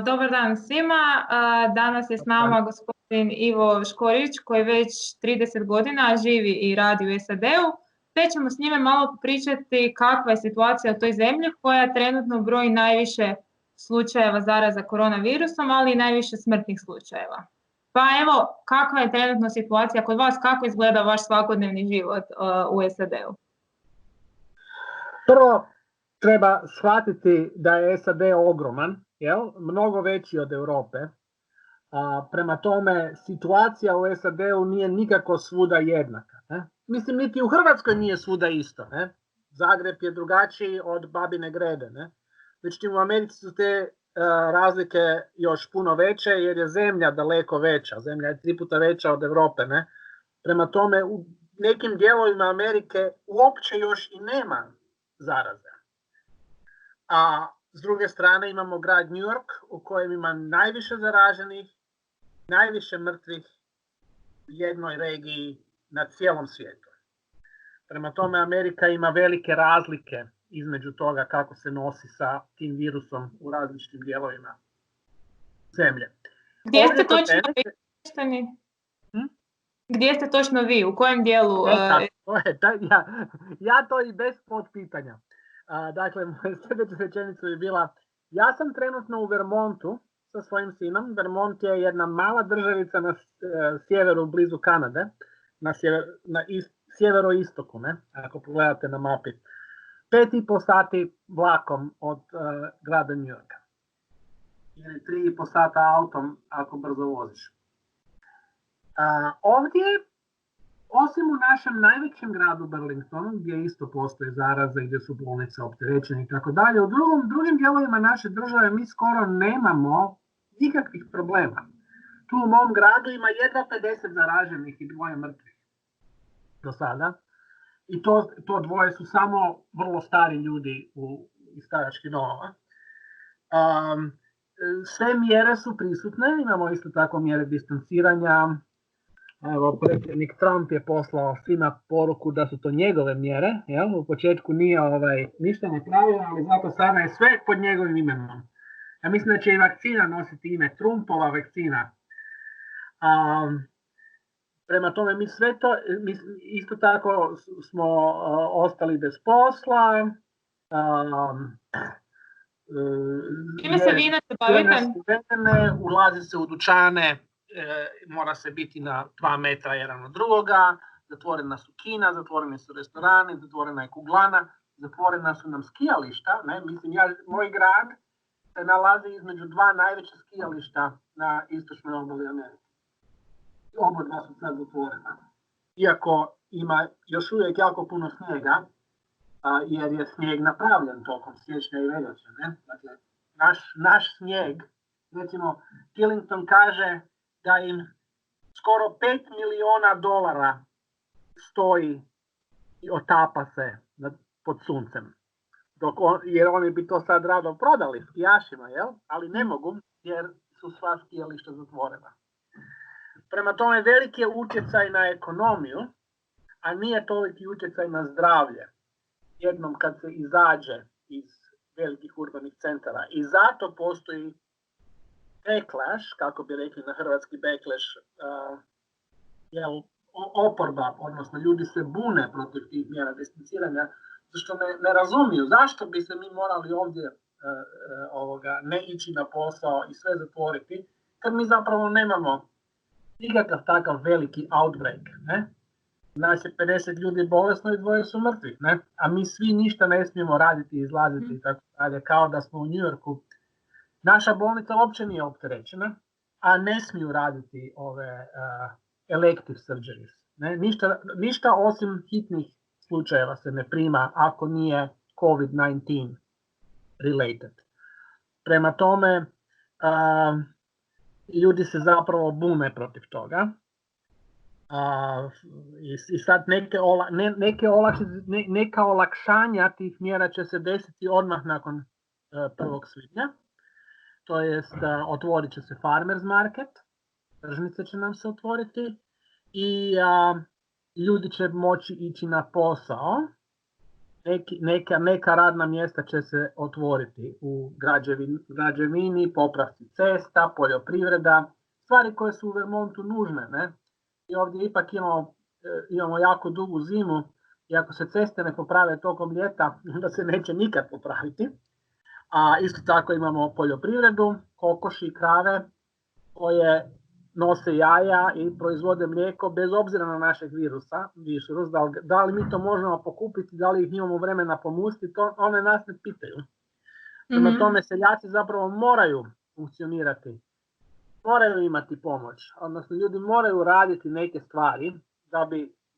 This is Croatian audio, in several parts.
Dobar dan svima. Danas je s nama gospodin Ivo Škorić koji već 30 godina živi i radi u SAD-u, te ćemo s njime malo pričati kakva je situacija u toj zemlji koja trenutno broji najviše slučajeva zaraza koronavirusom, ali i najviše smrtnih slučajeva. Pa evo, kakva je trenutno situacija kod vas, kako izgleda vaš svakodnevni život u SAD-u? Prvo, treba shvatiti da je SAD ogroman, mnogo veći od Europe. Prema tome, situacija u SAD-u nije nikako svuda jednaka. Mislim, niti u Hrvatskoj nije svuda isto. Zagreb je drugačiji od Babine Grede. Međutim, u Americi su te razlike još puno veće jer je zemlja daleko veća. Zemlja je 3 puta veća od Europe. Prema tome, u nekim dijelovima Amerike uopće još i nema zaraze. A s druge strane imamo grad New York u kojem ima najviše zaraženih, najviše mrtvih u jednoj regiji na cijelom svijetu. Prema tome, Amerika ima velike razlike između toga kako se nosi sa tim virusom u različitim dijelovima zemlje. Gdje ste točno vi? Gdje ste točno vi? U kojem dijelu? Ja to i bez potpitanja. Dakle, moja sljedeća rečenica bi bila, ja sam trenutno u Vermontu sa svojim sinom. Vermont je jedna mala državica na sjeveru blizu Kanade, na sjeveroistoku, ako pogledate na mapi. 5,5 sati vlakom od grada New Yorka. Ili 3,5 sata autom ako brzo voziš. Ovdje, osim u našem najvećem gradu Burlingtonu, gdje isto postoje zaraze, gdje su bolnice opterećene i tako dalje, u drugim dijelovima naše države mi skoro nemamo nikakvih problema. Tu u mom gradu ima jedva 50 zaraženih i 2 mrtvih do sada. I to dvoje su samo vrlo stari ljudi iz staračkih domova. Sve mjere su prisutne, imamo isto tako mjere distanciranja. Evo, predsjednik Trump je poslao svima poruku da su to njegove mjere. U početku nije ništa napravio, ali zato sada je sve pod njegovim imenom. Ja mislim da će i vakcina nositi ime Trumpova vakcina. Prema tome, mi sve to, isto tako smo ostali bez posla. Čime se vi inače bavite? Ulazi se u dućane, mora se biti na 2 metra jedan od drugoga, zatvorena su kina, zatvoreni su restorani, zatvorena je kuglana, zatvorena su nam skijališta. Mislim, moj grad se nalazi između 2 najveća skijališta na istočnoj obali Amerike. Oba su sad zatvorena. Iako ima još uvijek jako puno snijega, jer je snijeg napravljen tokom siječnja i veljače. Dakle, naš snijeg, recimo, Killington kaže da im skoro $5 miliona stoji i otapa se pod suncem. Jer oni bi to sad rado prodali skijašima, ali ne mogu jer su sva skijališta zatvorena. Prema tome, veliki je utjecaj na ekonomiju, a nije toliki utjecaj na zdravlje. Jednom kad se izađe iz velikih urbanih centara. I zato postoji backlash, kako bi rekli na hrvatski backlash, oporba, odnosno ljudi se bune protiv tih mjera distanciranja, zašto ne razumiju zašto bi se mi morali ovdje ne ići na posao i sve zatvoriti, kad mi zapravo nemamo nikakav takav veliki outbreak. Nas je 50 ljudi bolesno i 2 su mrtvi. A mi svi ništa ne smijemo raditi, izlaziti i tako dalje, kao da smo u New Yorku. Naša bolnica uopće nije opterećena, a ne smiju raditi ove elective surgeries. Ništa osim hitnih slučajeva se ne prima ako nije COVID-19 related. Prema tome, ljudi se zapravo bune protiv toga. I sad neka olakšanja tih mjera će se desiti odmah nakon 1. svibnja. To jest, otvorit će se farmers market, tržnice će nam se otvoriti i ljudi će moći ići na posao. neka radna mjesta će se otvoriti u građevini, popravci cesta, poljoprivreda, stvari koje su u Vermontu nužne, ne? I ovdje ipak imamo jako dugu zimu i ako se ceste ne poprave tokom ljeta, onda se neće nikad popraviti. A isto tako imamo poljoprivredu, kokoši, krave koje nose jaja i proizvode mlijeko bez obzira na našeg virusa, da li mi to možemo pokupiti, da li ih imamo vremena pomustiti, one nas ne pitaju. Prema tome seljaci zapravo moraju funkcionirati, moraju imati pomoć, odnosno ljudi moraju raditi neke stvari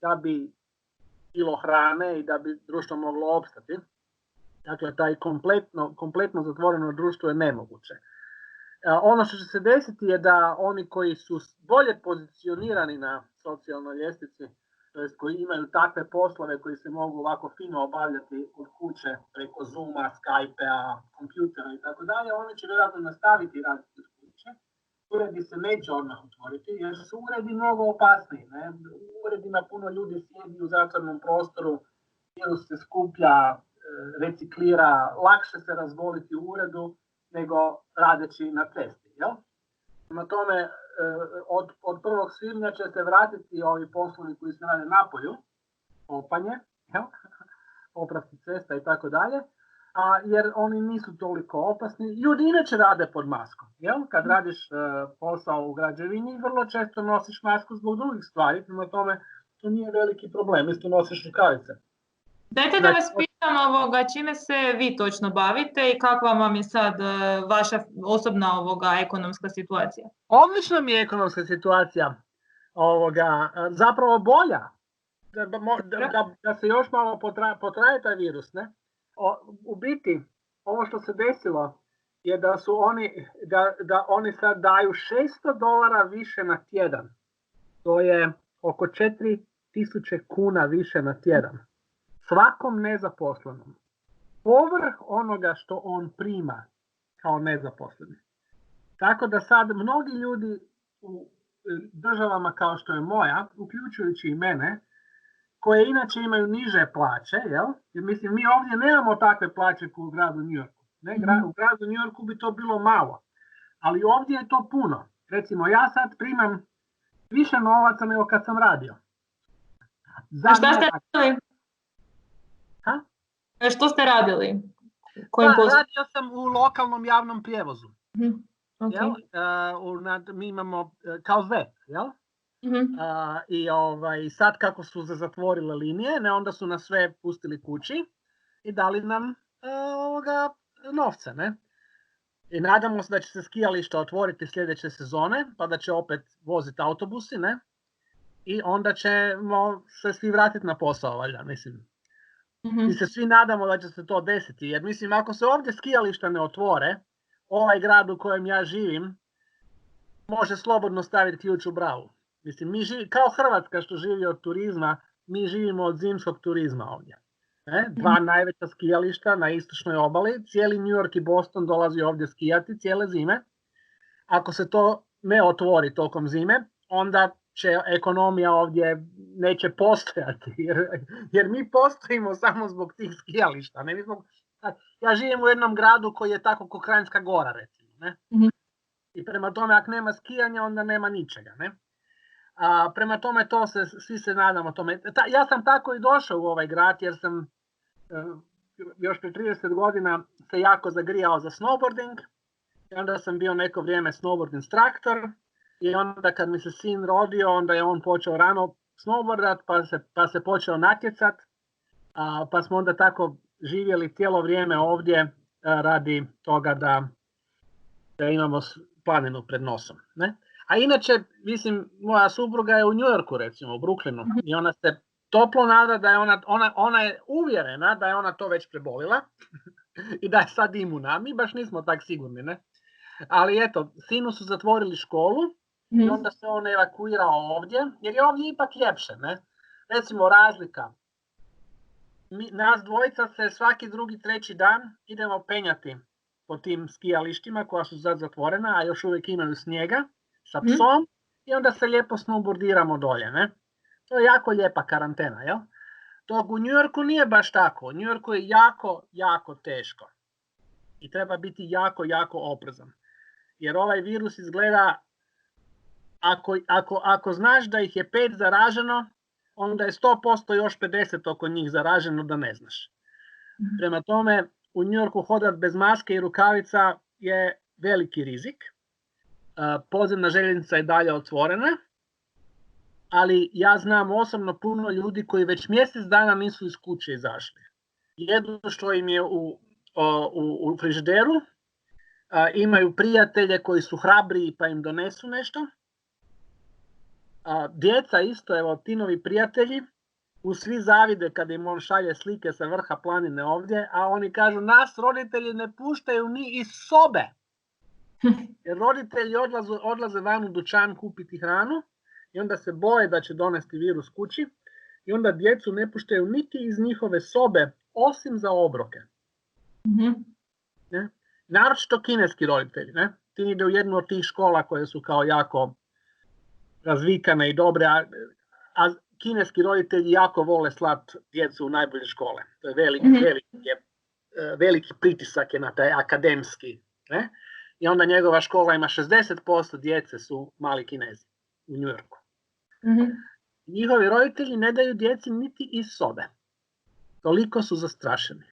da bi bilo hrane i da bi društvo moglo opstati. Dakle, taj kompletno zatvoreno društvo je nemoguće. Ono što će se desiti je da oni koji su bolje pozicionirani na socijalnoj ljestvici, to jest koji imaju takve poslove koji se mogu ovako fino obavljati od kuće preko Zooma, Skypea, kompjutera i tako dalje, oni će vjerojatno nastaviti raditi od kuće. Uredi se neće odmah otvoriti jer su uredi mnogo opasniji. Ne? U uredima puno ljudi sjedi u zatvornom prostoru, virus se skuplja, reciklira, lakše se razboliti u uredu nego radeći na cesti. Jel? Na tome od 1. svibnja će se vratiti ovi poslovi koji se rade napolju, kopanje, popravci cesta i tako dalje, jer oni nisu toliko opasni. Ljudi inače rade pod maskom. Jel? Kad radiš posao u građevini, vrlo često nosiš masku zbog drugih stvari, prema tome to nije veliki problem, isto nosiš rukavice. Dajte da vas pitam čime se vi točno bavite i kakva vam je sad vaša osobna ekonomska situacija? Odlična mi je ekonomska situacija, zapravo bolja, da se još malo potraje taj virus. Ne? U biti, ovo što se desilo je da su oni sad daju $600 više na tjedan. To je oko 4.000 kuna više na tjedan. Svakom nezaposlenom. Povrh onoga što on prima kao nezaposleni. Tako da sad mnogi ljudi u državama kao što je moja, uključujući i mene, koje inače imaju niže plaće, jel? Jer mislim, mi ovdje nemamo takve plaće kao u gradu New Yorku. Ne? U gradu New Yorku bi to bilo malo, ali ovdje je to puno. Recimo, ja sad primam više novaca nego kad sam radio. Šta ste radili? Što ste radili? Radio sam u lokalnom javnom prijevozu. Okay. Mi imamo kao ZEP, jel? I sad kako su se zatvorile linije, onda su nas sve pustili kući i dali nam novce. Ne? I nadamo se da će se skijališta otvoriti sljedeće sezone, pa da će opet voziti autobusi, ne? I onda ćemo se svi vratiti na posao, valjda, mislim. Mi se svi nadamo da će se to desiti, jer mislim, ako se ovdje skijališta ne otvore, ovaj grad u kojem ja živim može slobodno staviti ključ u bravu. Mislim, kao Hrvatska što živi od turizma, mi živimo od zimskog turizma ovdje. 2 najveća skijališta na istočnoj obali, cijeli New York i Boston dolazi ovdje skijati cijele zime. Ako se to ne otvori tokom zime, onda će ekonomija ovdje neće postojati, jer mi postojimo samo zbog tih skijališta. Ne? Ja živim u jednom gradu koji je tako ko Kranjska Gora, recimo. Ne? I prema tome, ako nema skijanja, onda nema ničega. Ne? Prema tome, svi se nadamo tome. Ja sam tako i došao u ovaj grad, jer sam još prije 30 godina se jako zagrijao za snowboarding. I onda sam bio neko vrijeme snowboard instruktor. I onda kad mi se sin rodio, onda je on počeo rano snowboardat, pa se počeo natjecat. Pa smo onda tako živjeli cijelo vrijeme ovdje radi toga da imamo planinu pred nosom. Ne? A inače, mislim, moja supruga je u New Yorku, recimo, u Brooklynu. I ona se toplo nada da je ona je uvjerena da je ona to već prebolila i da je sad imuna. Mi baš nismo tak sigurni, ne? Ali eto, sinu su zatvorili školu i onda se on evakuirao ovdje, jer je ovdje ipak ljepše, ne? Recimo, razlika. Nas dvojica se svaki drugi, treći dan idemo penjati po tim skijalištima koja su sad zatvorena, a još uvijek imaju snijega, sa psom, i onda se lijepo snowboardiramo dolje, ne? To je jako lijepa karantena, jel? Dok u New Yorku nije baš tako. U New Yorku je jako, jako teško. I treba biti jako, jako oprezan. Jer ovaj virus izgleda, ako znaš da ih je 5 zaraženo, onda je 100% još 50 oko njih zaraženo da ne znaš. Prema tome, u New Yorku hodat bez maske i rukavica je veliki rizik. Podzemna željeznica je dalje otvorena, ali ja znam osobno puno ljudi koji već mjesec dana nisu iz kuće izašli. Jedno što im je u frižideru, imaju prijatelje koji su hrabriji pa im donesu nešto. Djeca isto, evo, tinovi prijatelji, svi zavide kada im on šalje slike sa vrha planine ovdje, a oni kažu, nas roditelji ne puštaju ni iz sobe. Jer roditelji odlaze van u dućan kupiti hranu i onda se boje da će donesti virus kući i onda djecu ne puštaju niti iz njihove sobe, osim za obroke. Ne? Naročito kineski roditelji. Ne? Ti ide u jednu od tih škola koje su kao jako razvikane i dobre, a kineski roditelji jako vole slat djecu u najbolje škole. To je veliki pritisak je na taj akademski. Ne? I onda njegova škola ima 60% djece su mali Kinezi u New Yorku. Njihovi roditelji ne daju djeci niti iz sobe. Toliko su zastrašeni.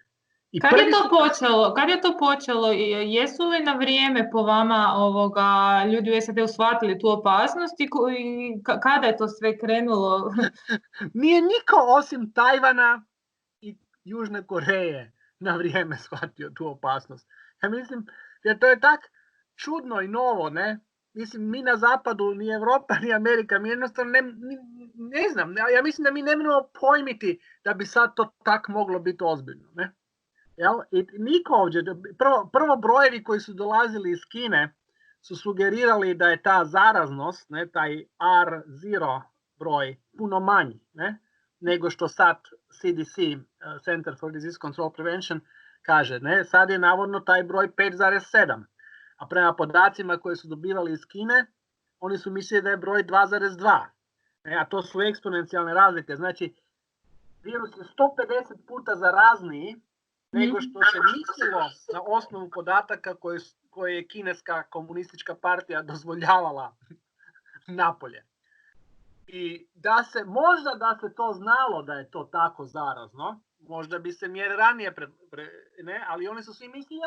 Kad je to počelo? Jesu li na vrijeme po vama ljudi u SAD-u shvatili tu opasnost i kada je to sve krenulo? Nije niko osim Tajvana i Južne Koreje na vrijeme shvatio tu opasnost. Ja mislim, jer to je tak čudno i novo, ne? Mislim, mi na zapadu, ni Evropa, ni Amerika, mi jednostavno ne znam. Ja mislim da mi ne možemo pojmiti da bi sad to tak moglo biti ozbiljno, ne? I niko ovdje, prvo brojevi koji su dolazili iz Kine su sugerirali da je ta zaraznost, ne, taj R0 broj, puno manji, ne, nego što sad CDC, Center for Disease Control Prevention, kaže. Ne, sad je navodno taj broj 5,7, a prema podacima koje su dobivali iz Kine, oni su mislili da je broj 2,2, a to su eksponencijalne razlike. Znači, virus je 150 puta zarazniji nego što se mislilo na osnovu podataka koje je kineska komunistička partija dozvoljavala napolje. I možda da se to znalo da je to tako zarazno, možda bi se mjere ranije, ali oni su svi mislili,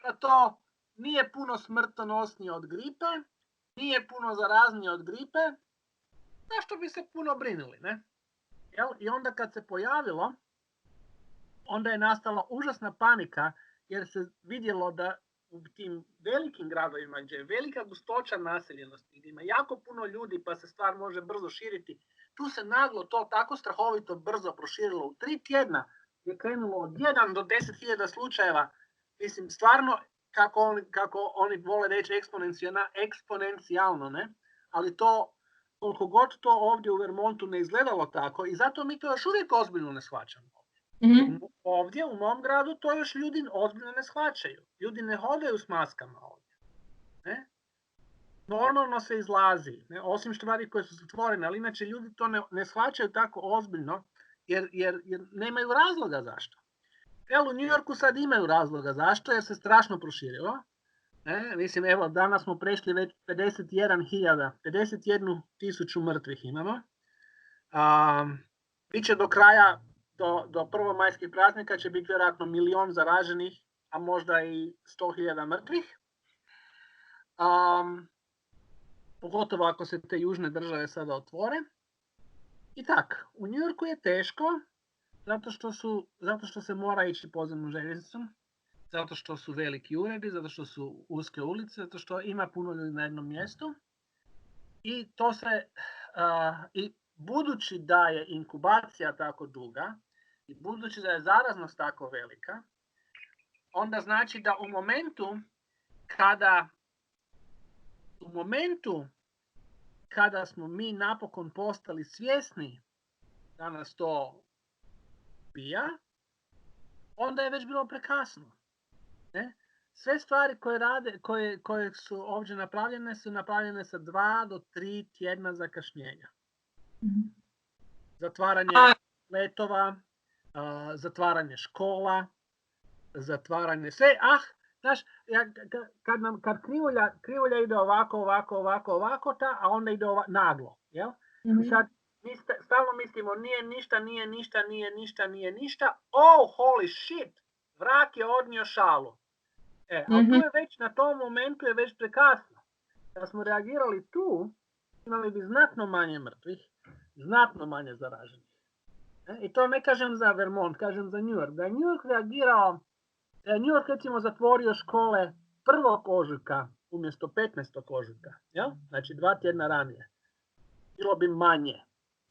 da to nije puno smrtonosnije od gripe, nije puno zaraznije od gripe, zašto bi se puno brinuli, ne? I onda kad se pojavilo, onda je nastala užasna panika jer se vidjelo da u tim velikim gradovima gdje je velika gustoća naseljenosti, gdje ima jako puno ljudi pa se stvar može brzo širiti, tu se naglo to tako strahovito brzo proširilo. U 3 tjedna je krenulo od 1 do 10.000 slučajeva. Mislim, stvarno, kako oni vole reći, eksponencijalno, ne? Ali to, koliko god to ovdje u Vermontu ne izgledalo tako, i zato mi to još uvijek ozbiljno ne shvaćamo. Ovdje, u mom gradu, to još ljudi ozbiljno ne shvaćaju. Ljudi ne hodaju s maskama ovdje. Ne? Normalno se izlazi, ne? Osim stvari koje su zatvorene, ali inače ljudi to ne shvaćaju tako ozbiljno jer nemaju razloga zašto. U New Yorku sad imaju razloga zašto, jer se strašno proširilo. Mislim, evo, danas smo prešli već 51.000 mrtvih imamo. Biće do kraja, do prvomajskih praznika će biti vjerojatno 1 milion zaraženih, a možda i 100.000 mrtvih. Pogotovo ako se te južne države sada otvore. I tak, u New Yorku je teško, zato što se mora ići podzemnom željeznicom, zato što su veliki uredi, zato što su uske ulice, zato što ima puno ljudi na jednom mjestu. I to se, i budući da je inkubacija tako duga, i budući da je zaraznost tako velika, onda znači da u momentu kada smo mi napokon postali svjesni da nas to ubija, onda je već bilo prekasno. Ne? Sve stvari koje su ovdje napravljene su napravljene sa 2 do 3 tjedna zakašnjenja. Zatvaranje letova, zatvaranje škola, zatvaranje sve. Znaš, kad krivulja ide ovako, a onda ide naglo. Jel? I sad mi stalno mislimo nije ništa. Oh, holy shit! Vrak je odnio šalu. Ali tu je već, na tom momentu je već prekasno. Da smo reagirali tu, imali bi znatno manje mrtvih, znatno manje zaraženih. I to ne kažem za Vermont, kažem za New York. Da je New York reagirao, da je New York recimo zatvorio škole 1. ožujka umjesto 15. ožujka, ja? Znači 2 tjedna ranije, bilo bi manje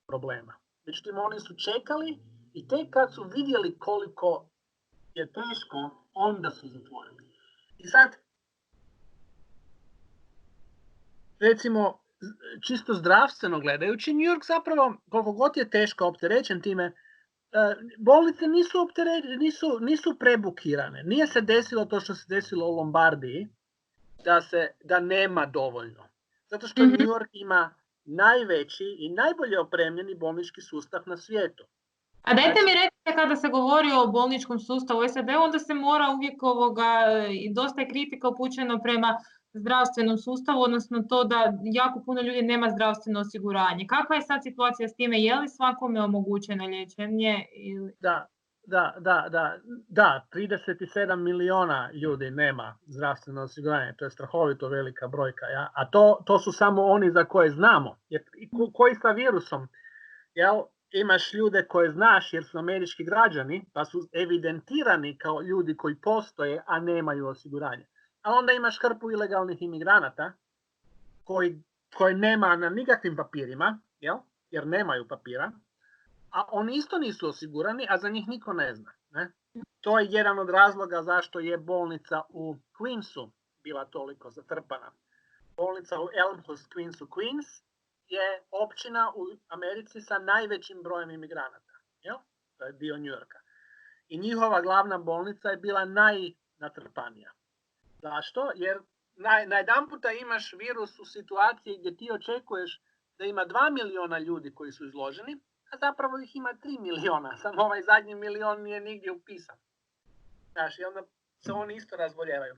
problema. Međutim, oni su čekali i tek kad su vidjeli koliko je teško, onda su zatvorili. I sad, recimo, čisto zdravstveno gledajući, New York zapravo, koliko god je teško opterećen time, bolnice nisu prebukirane. Nije se desilo to što se desilo u Lombardiji, da nema dovoljno. Zato što New York ima najveći i najbolje opremljeni bolnički sustav na svijetu. A dajte mi recite, kada se govori o bolničkom sustavu u SAD, onda se mora uvijek dosta je kritika upućeno prema zdravstvenom sustavu, odnosno to da jako puno ljudi nema zdravstveno osiguranje. Kakva je sad situacija s time? Je li svakome omogućeno liječenje? Da, 37 miliona ljudi nema zdravstveno osiguranje, to je strahovito velika brojka, ja? A to su samo oni za koje znamo. Jer, koji sa virusom? Jel? Imaš ljude koje znaš jer su američki građani, pa su evidentirani kao ljudi koji postoje, a nemaju osiguranje. A onda imaš hrpu ilegalnih imigranata koji nema na nikakvim papirima, jel? Jer nemaju papira, a oni isto nisu osigurani, a za njih niko ne zna. Ne? To je jedan od razloga zašto je bolnica u Queensu bila toliko zatrpana. Bolnica u Elmhurst, Queens je općina u Americi sa najvećim brojem imigranata. Jel? To je dio New Yorka. I njihova glavna bolnica je bila najnatrpanija. Zašto? Jer najedanputa imaš virus u situaciji gdje ti očekuješ da ima 2 miliona ljudi koji su izloženi, a zapravo ih ima 3 miliona. Samo ovaj zadnji milion nije nigdje upisan. Znaš, i onda se oni isto razboljevaju.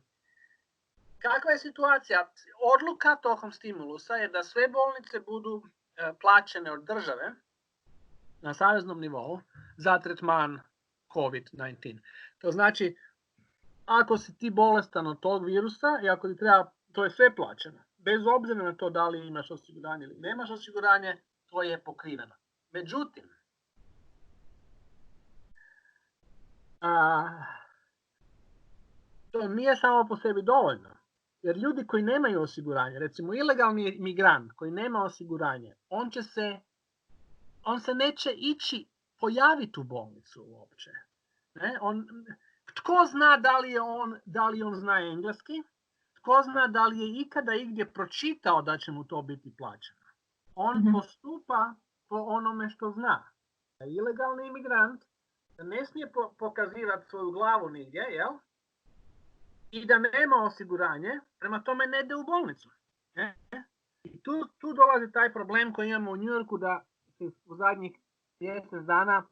Kakva je situacija? Odluka tokom stimulusa je da sve bolnice budu plaćene od države na saveznom nivou za tretman COVID-19. To znači, ako si ti bolestan od tog virusa i ako ti treba, to je sve plaćeno. Bez obzira na to da li imaš osiguranje ili nemaš osiguranje, to je pokriveno. Međutim, to nije samo po sebi dovoljno. Jer ljudi koji nemaju osiguranje, recimo ilegalni migrant koji nema osiguranje, on se neće ići pojaviti u bolnicu uopće. Ne? Tko zna da li on zna engleski? Tko zna da li je ikada igdje pročitao da će mu to biti plaćeno? On postupa po onome što zna. Ilegalni imigrant ne smije pokazivati svoju glavu nigdje, jel? I da nema osiguranje, prema tome ne ide u bolnicu. I tu dolazi taj problem koji imamo u New Yorku, da se u zadnjih mjesec dana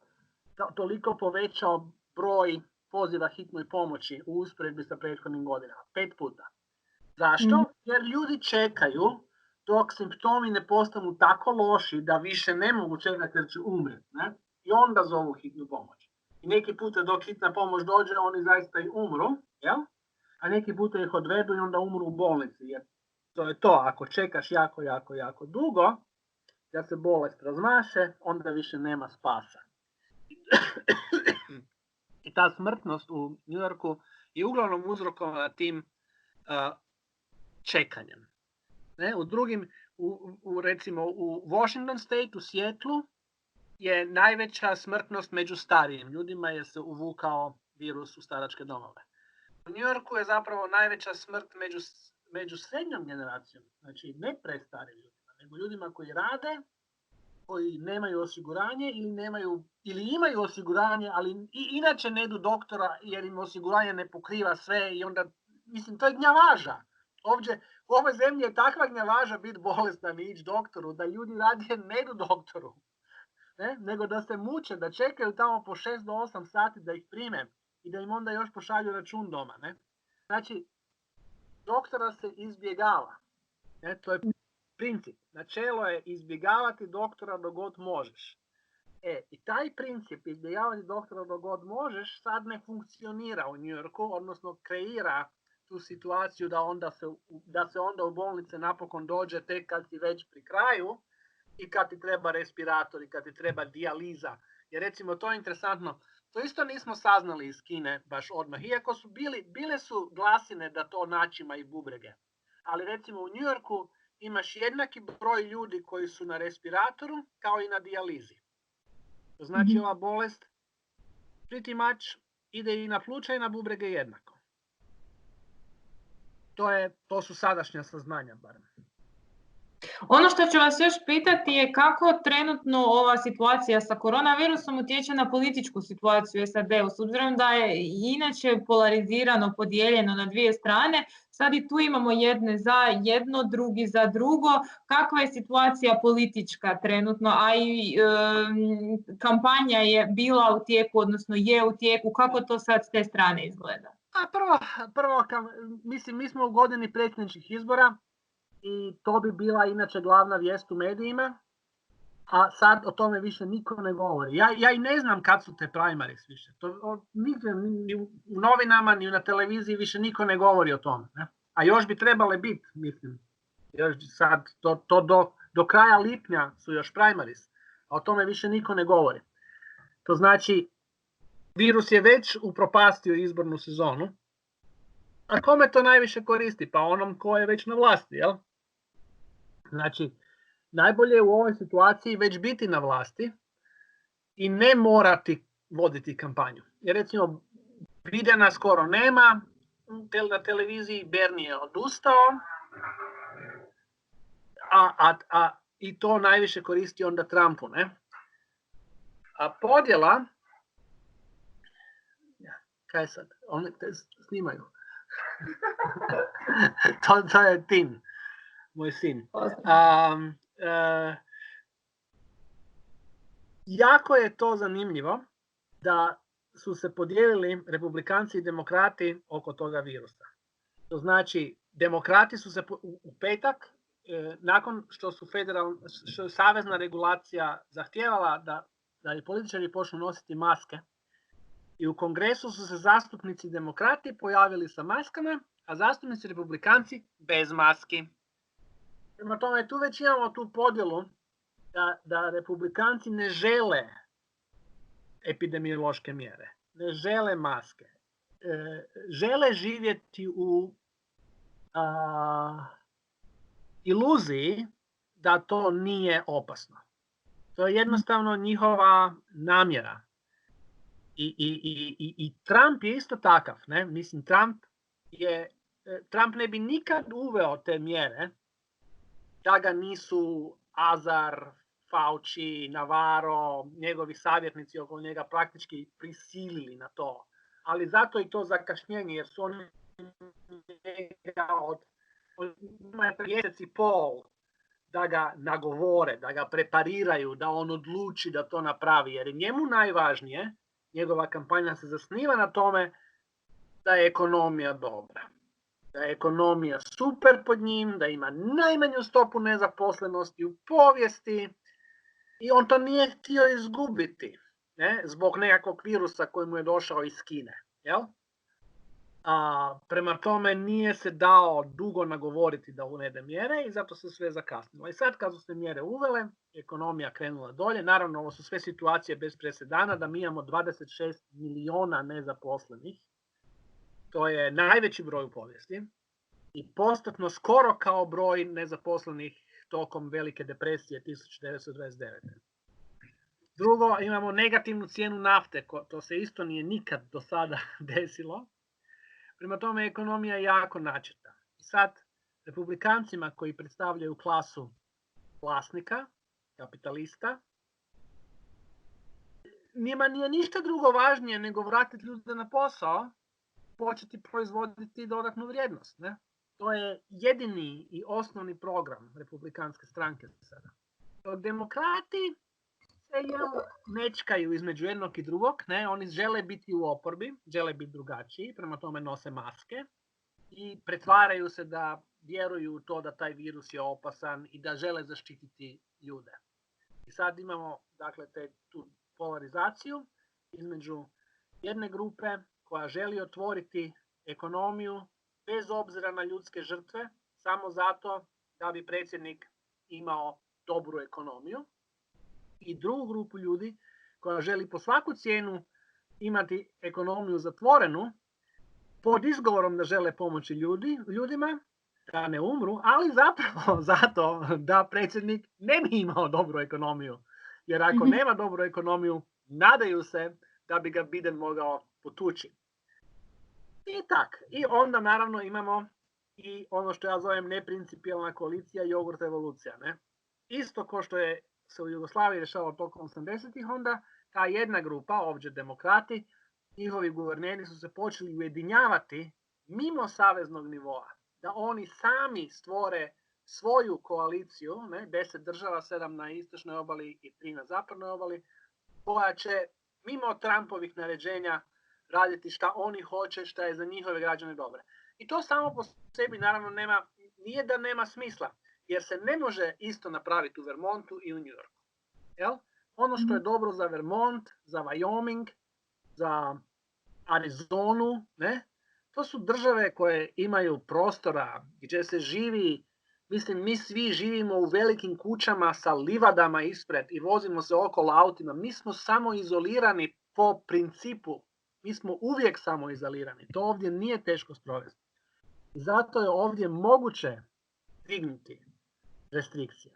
toliko povećao broj poziva hitnoj pomoći u usporedbi sa prethodnim godinama. 5 puta. Zašto? Jer ljudi čekaju dok simptomi ne postanu tako loši da više ne mogu čekati jer će umreti. Ne? I onda zovu hitnu pomoć. I neki puta dok hitna pomoć dođe, oni zaista i umru, jel? A neki puta ih odvedu i onda umru u bolnici. Jer to je to, ako čekaš jako dugo, da se bolest razmaše, onda više nema spasa. I ta smrtnost u New Yorku je uglavnom uzrokovana tim čekanjem. Ne? Recimo u Washington State, u Seattlu, je najveća smrtnost među starijim ljudima jer se uvukao virus u staračke domove. U New Yorku je zapravo najveća smrt među srednjom generacijom, znači ne prestarijim ljudima, nego ljudima koji rade, koji nemaju osiguranje ili imaju osiguranje, ali inače ne idu doktora jer im osiguranje ne pokriva sve i onda, mislim, to je gnjavaža. Ovdje, u ovoj zemlji je takva gnjavaža biti bolestan i ići doktoru, da ljudi radije ne idu doktoru. ne, nego da se muče, da čekaju tamo po 6 do 8 sati da ih prime i da im onda još pošalju račun doma. Ne? Znači, doktora se izbjegava. Ne? To je princip. Načelo je izbjegavati doktora dok god možeš. I taj princip izbjegavati doktora dok god možeš sad ne funkcionira u New Yorku, odnosno kreira tu situaciju da se onda u bolnice napokon dođe tek kad si već pri kraju i kad ti treba respirator i kad ti treba dijaliza. Jer recimo to je interesantno, to isto nismo saznali iz Kine baš odmah, iako su bile su glasine da to načima i bubrege. Ali recimo u New Yorku imaš jednaki broj ljudi koji su na respiratoru kao i na dijalizi. To znači ova bolest pretty much ide i na pluća i na bubrege jednako. To su sadašnja saznanja barem. Ono što ću vas još pitati je kako trenutno ova situacija sa koronavirusom utječe na političku situaciju u SAD-u, s obzirom da je inače polarizirano, podijeljeno na dvije strane, sad i tu imamo jedne za jedno, drugi za drugo. Kakva je situacija politička trenutno, a i kampanja je bila u tijeku, odnosno je u tijeku, kako to sad s te strane izgleda? Prvo, mislim, mi smo u godini predsjedničkih izbora, i to bi bila inače glavna vijest u medijima, a sad o tome više niko ne govori. Ja i ne znam kad su te primaries više. Nigdje, ni u novinama, ni na televiziji više niko ne govori o tome. Ne? A još bi trebale biti, mislim. Još sad, do kraja lipnja su još primaries, a o tome više niko ne govori. To znači, virus je već upropastio izbornu sezonu. A kome to najviše koristi? Pa onom ko je već na vlasti, jel? Znači, najbolje je u ovoj situaciji već biti na vlasti i ne morati voditi kampanju. Jer recimo, Bidena skoro nema, na televiziji Bernie je odustao, i to najviše koristi onda Trumpu, ne? A podjela, kaj sad, oni te snimaju. To je Tim, moj sin. Jako je to zanimljivo da su se podijelili republikanci i demokrati oko toga virusa. To znači, demokrati su se u petak, nakon što što je savezna regulacija zahtijevala da i političari počnu nositi maske, i u kongresu su se zastupnici demokrati pojavili sa maskama, a zastupnici republikanci bez maski. Prema tome, tu već imamo tu podjelu da republikanci ne žele epidemiološke mjere, ne žele maske, žele živjeti u iluziji da to nije opasno. To je jednostavno njihova namjera. I Trump je isto takav, ne? Mislim, Trump ne bi nikad uveo te mjere da ga nisu Azar, Fauci, Navarro, njegovi savjetnici oko njega praktički prisilili na to. Ali zato i to zakašnjenje, jer su oni njega od mjesec i pol da ga nagovore, da ga prepariraju, da on odluči da to napravi. Jer je njemu najvažnije, njegova kampanja se zasniva na tome da je ekonomija dobra. Da je ekonomija super pod njim, da ima najmanju stopu nezaposlenosti u povijesti i on to nije htio izgubiti, ne? Zbog nekakvog virusa koji mu je došao iz Kine. Jel? Prema tome nije se dao dugo nagovoriti da uvede mjere i zato se sve zakasnilo. I sad kad su se mjere uvele, ekonomija krenula dolje. Naravno, ovo su sve situacije bez presedana, da mi imamo 26 miliona nezaposlenih. To je najveći broj u povijesti i postotno skoro kao broj nezaposlenih tokom Velike depresije 1929. Drugo, imamo negativnu cijenu nafte, to se isto nije nikad do sada desilo. Prema tome, ekonomija je jako načeta. I sad, republikancima koji predstavljaju klasu vlasnika, kapitalista, njima nije ništa drugo važnije nego vratiti ljude na posao, početi proizvoditi dodatnu vrijednost. Ne? To je jedini i osnovni program republikanske stranke sada. Demokrati nečkaju između jednog i drugog, ne? Oni žele biti u oporbi, žele biti drugačiji, prema tome nose maske i pretvaraju se da vjeruju u to da taj virus je opasan i da žele zaštititi ljude. I sad imamo dakle tu polarizaciju između jedne grupe koja želi otvoriti ekonomiju bez obzira na ljudske žrtve, samo zato da bi predsjednik imao dobru ekonomiju, i drugu grupu ljudi koja želi po svaku cijenu imati ekonomiju zatvorenu pod izgovorom da žele pomoći ljudima da ne umru, ali zapravo zato da predsjednik ne bi imao dobru ekonomiju. Jer ako nema dobru ekonomiju, nadaju se da bi ga Biden mogao potući. I tak. I onda naravno imamo i ono što ja zovem neprincipijelna koalicija jogurt revolucija. Ne? Isto kao što je se u Jugoslaviji rješavalo tokom 80-ih, onda ta jedna grupa, ovdje demokrati, njihovi guverneri su se počeli ujedinjavati mimo saveznog nivoa. Da oni sami stvore svoju koaliciju, 10 država, 7 na istočnoj obali i 3 na zapadnoj obali, koja će mimo Trumpovih naređenja raditi šta oni hoće, šta je za njihove građane dobre. I to samo po sebi naravno nije da nema smisla, jer se ne može isto napraviti u Vermontu i u New Yorku. Jel? Ono što je dobro za Vermont, za Wyoming, za Arizonu, to su države koje imaju prostora gdje se živi. Mislim, mi svi živimo u velikim kućama sa livadama ispred i vozimo se okolo autima. Mi smo samo izolirani po principu. Mi smo uvijek samo izolirani. To ovdje nije teško sprovesti. Zato je ovdje moguće dignuti restrikcije.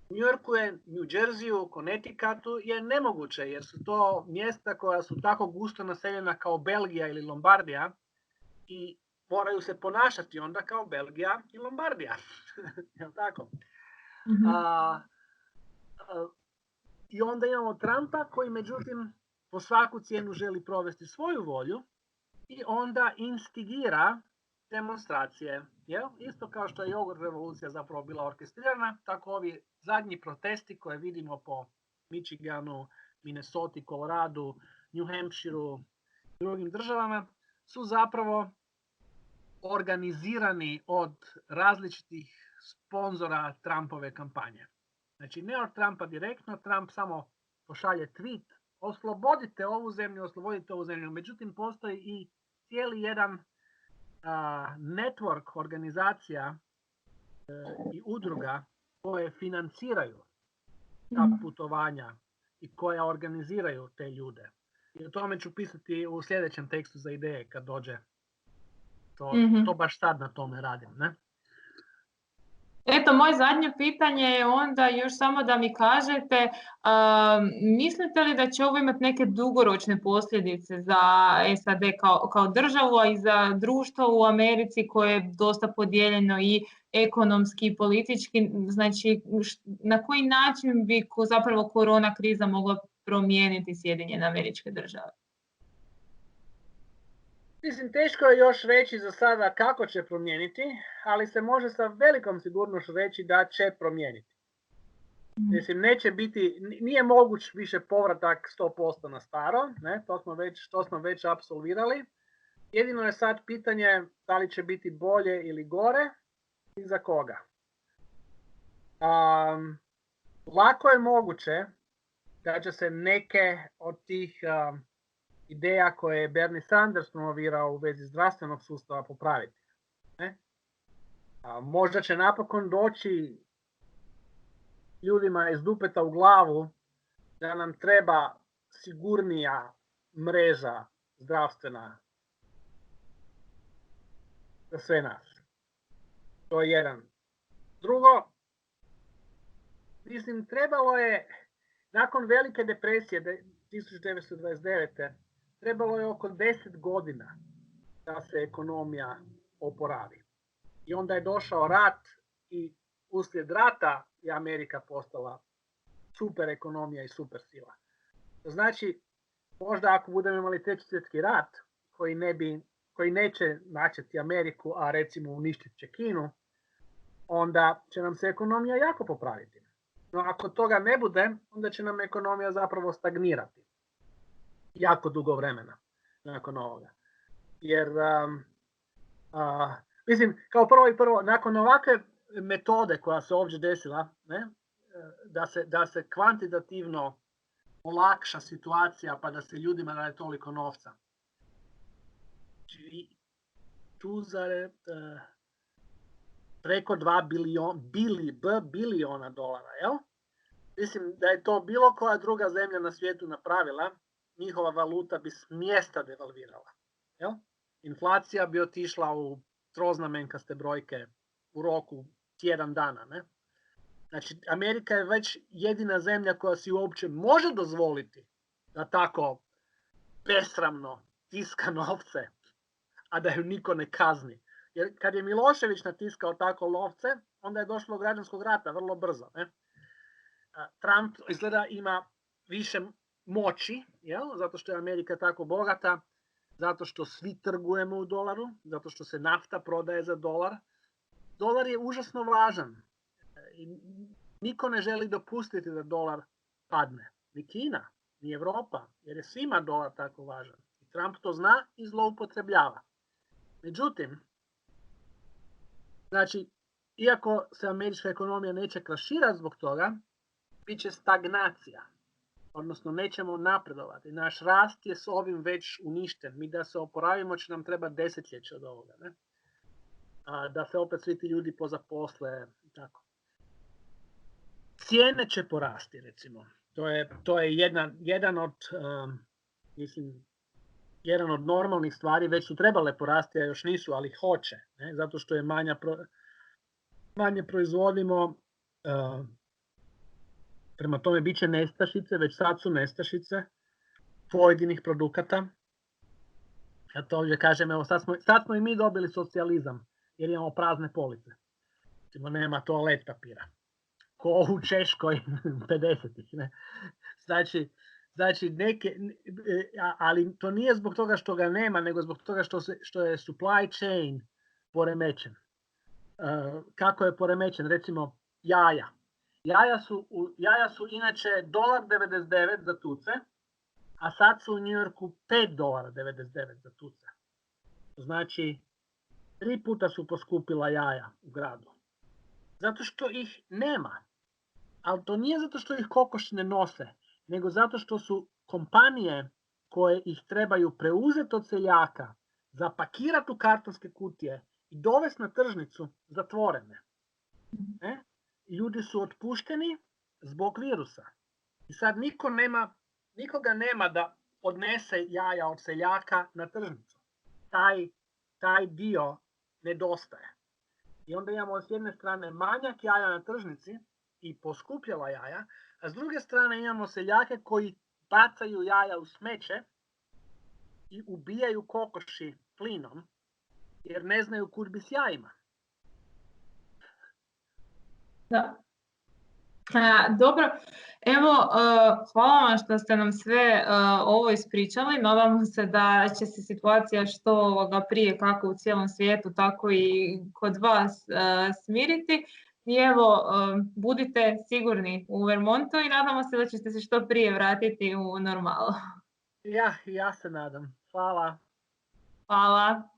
U New Yorku je, New Jerseyu, Connecticutu je nemoguće, jer su to mjesta koja su tako gusto naseljena kao Belgija ili Lombardija i moraju se ponašati onda kao Belgija i Lombardija. Jel tako? I onda imamo Trumpa koji međutim po svaku cijenu želi provesti svoju volju i onda instigira demonstracije. Jel? Isto kao što je jogurt revolucija zapravo bila orkestrirana, tako ovi zadnji protesti koje vidimo po Michiganu, Minnesota, Coloradu, New Hampshireu i drugim državama su zapravo organizirani od različitih sponzora Trumpove kampanje. Znači ne od Trumpa direktno, Trump samo pošalje tweet, oslobodite ovu zemlju, oslobodite ovu zemlju. Međutim, postoji i cijeli jedan network organizacija i udruga koje financiraju ta putovanja i koje organiziraju te ljude. I o tome ću pisati u sljedećem tekstu za ideje kad dođe. To baš sad na tome radim, ne? Eto, moje zadnje pitanje je onda još samo da mi kažete, mislite li da će ovo imati neke dugoročne posljedice za SAD kao državu, a i za društvo u Americi koje je dosta podijeljeno i ekonomski i politički, znači na koji način bi zapravo korona kriza mogla promijeniti Sjedinjene Američke Države? Mislim, teško je još reći za sada kako će promijeniti, ali se može sa velikom sigurnošću reći da će promijeniti. Mislim, nije moguć više povratak 100% na staro, to smo već apsolvirali. Jedino je sad pitanje da li će biti bolje ili gore i za koga. Lako je moguće da će se neke od tih ideja koje je Bernie Sanders promovirao u vezi zdravstvenog sustava popraviti. Možda će napokon doći ljudima iz dupeta u glavu da nam treba sigurnija mreža zdravstvena za sve nas. To je jedan. Drugo, mislim, trebalo je nakon velike depresije 1929. trebalo je oko 10 godina da se ekonomija oporavi. I onda je došao rat i uslijed rata je Amerika postala super ekonomija i super sila. Znači, možda ako budemo imali treći svjetski rat koji neće načeti Ameriku, a recimo uništit će Kinu, onda će nam se ekonomija jako popraviti. No ako toga ne bude, onda će nam ekonomija zapravo stagnirati. Jako dugo vremena nakon ovoga. Jer, mislim, kao prvo, nakon ovakve metode koja se ovdje desila, ne, da se kvantitativno olakša situacija pa da se ljudima daje toliko novca. Znači, preko 2 biliona dolara, jel? Mislim da je to bilo koja druga zemlja na svijetu napravila, njihova valuta bi s mjesta devalvirala. Jel? Inflacija bi otišla u troznamenkaste brojke u roku tjedan dana. Ne? Znači, Amerika je već jedina zemlja koja si uopće može dozvoliti da tako besramno tiska novce, a da ju niko ne kazni. Jer kad je Milošević natiskao tako novce, onda je došlo do građanskog rata vrlo brzo. Ne? Trump izgleda ima više moći, jel? Zato što je Amerika tako bogata, zato što svi trgujemo u dolaru, zato što se nafta prodaje za dolar. Dolar je užasno važan. I niko ne želi dopustiti da dolar padne. Ni Kina, ni Europa, jer je svima dolar tako važan. I Trump to zna i zloupotrebljava. Međutim, znači, iako se američka ekonomija neće kraširati zbog toga, bit će stagnacija. Odnosno, nećemo napredovati. Naš rast je s ovim već uništen. Mi da se oporavimo će nam treba desetljeće od ovoga. Ne? Da se opet svi ti ljudi pozaposle i tako. Cijene će porasti, recimo. To je jedan od normalnih stvari. Već su trebale porasti, a još nisu, ali hoće. Ne? Zato što je manje proizvodimo. Prema tome bit će nestašice, već sad su nestašice pojedinih produkata. Ja to ovdje kažem, evo sad smo i mi dobili socijalizam, jer imamo prazne police. Nema toalet papira. Ko u Češkoj 50-ih. Ne? Znači ali to nije zbog toga što ga nema, nego zbog toga što je supply chain poremećen. Kako je poremećen? Recimo, jaja. Jaja su inače $1,99 za tuce, a sad su u New Yorku $5,99 za tuce. Znači, 3 puta su poskupila jaja u gradu. Zato što ih nema. Ali to nije zato što ih kokoši ne nose, nego zato što su kompanije koje ih trebaju preuzeti od seljaka, zapakirati u kartonske kutije i dovesti na tržnicu zatvorene. Ne? Ljudi su otpušteni zbog virusa. I sad nikoga nema da odnese jaja od seljaka na tržnicu. Taj dio nedostaje. I onda imamo s jedne strane manjak jaja na tržnici i poskupjela jaja, a s druge strane imamo seljake koji bacaju jaja u smeće i ubijaju kokoši plinom jer ne znaju kud bi s jajima. Da. Dobro, evo, hvala vam što ste nam sve ovo ispričali. Nadamo se da će se situacija što prije, kako u cijelom svijetu, tako i kod vas smiriti. I evo, budite sigurni u Vermontu i nadamo se da ćete se što prije vratiti u normalu. Ja se nadam. Hvala. Hvala.